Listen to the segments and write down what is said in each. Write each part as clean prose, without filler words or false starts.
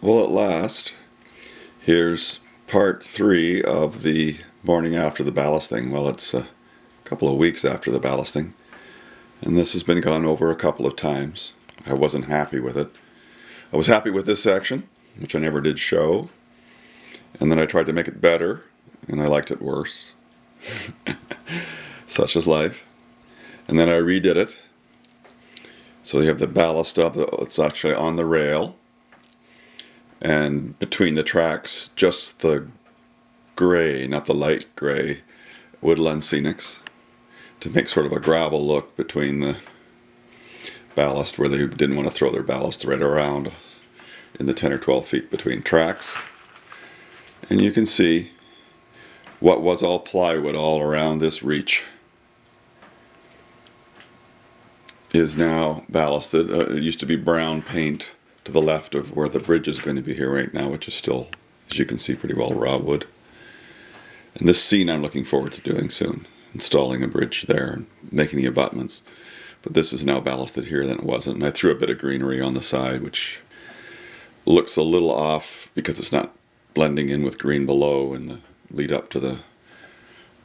Well, at last, here's part 3 of the morning after the ballasting. Well, it's a couple of weeks after the ballasting, and this has been gone over a couple of times. I wasn't happy with it. I was happy with this section, which I never did show, and then I tried to make it better, and I liked it worse. Such is life. And then I redid it. So you have the ballast up, it's actually on the rail, and between the tracks, just the gray, not the light gray, woodland scenics, to make sort of a gravel look between the ballast, where they didn't want to throw their ballast right around in the 10 or 12 feet between tracks. And you can see what was all plywood all around this reach is now ballasted. It used to be brown paint to the left of where the bridge is going to be here right now, which is still, as you can see, pretty well raw wood. And this scene I'm looking forward to doing soon, installing a bridge there and making the abutments. But this is now ballasted here than it wasn't. And I threw a bit of greenery on the side, which looks a little off because it's not blending in with green below in the lead up to the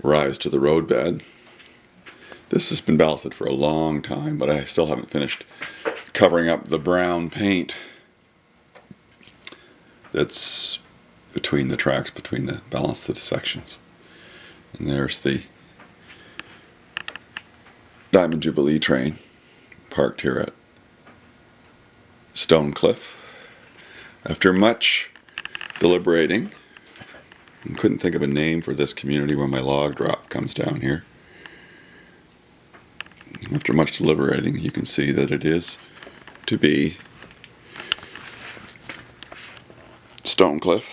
rise to the roadbed. This has been ballasted for a long time, but I still haven't finished covering up the brown paint that's between the tracks, between the ballasted sections. And there's the Diamond Jubilee train parked here at Stone Cliff. After much deliberating, I couldn't think of a name for this community where my log drop comes down here. After much deliberating, you can see that it is to be Stone Cliff.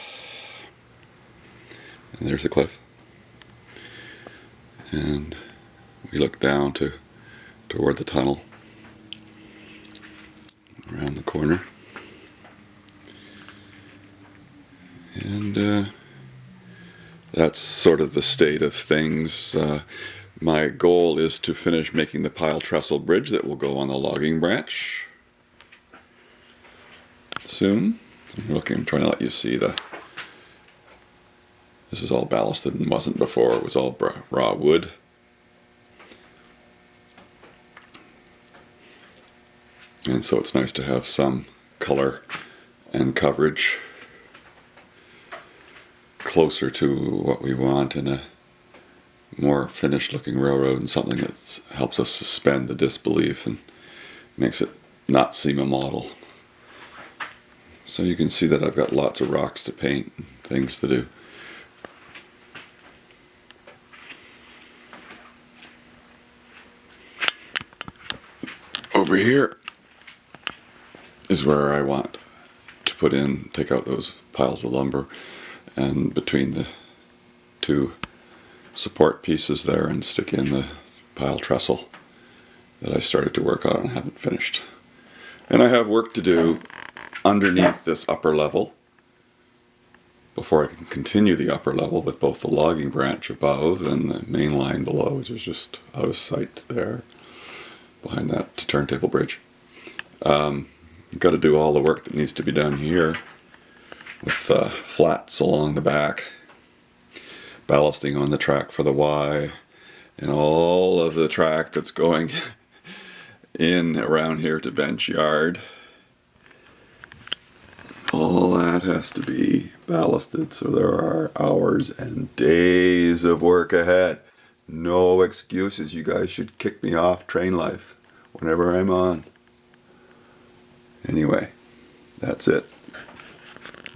And there's the cliff. And we look down toward the tunnel around the corner. And that's sort of the state of things. My goal is to finish making the pile trestle bridge that will go on the logging branch soon. I'm trying to let you see this is all ballasted and wasn't before. It was all raw wood. And so it's nice to have some color and coverage closer to what we want in a more finished looking railroad, and something that helps us suspend the disbelief and makes it not seem a model. So you can see that I've got lots of rocks to paint and things to do. Over here is where I want to take out those piles of lumber, and between the two support pieces there, and stick in the pile trestle that I started to work on and haven't finished. And I have work to do underneath this upper level before I can continue the upper level with both the logging branch above and the main line below, which is just out of sight there behind that turntable bridge. Got to do all the work that needs to be done here with flats along the back, ballasting on the track for the Y, and all of the track that's going in around here to Bench Yard. All that has to be ballasted, so there are hours and days of work ahead. No excuses. You guys should kick me off train life whenever I'm on. Anyway, that's it.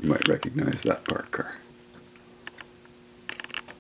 You might recognize that parked car.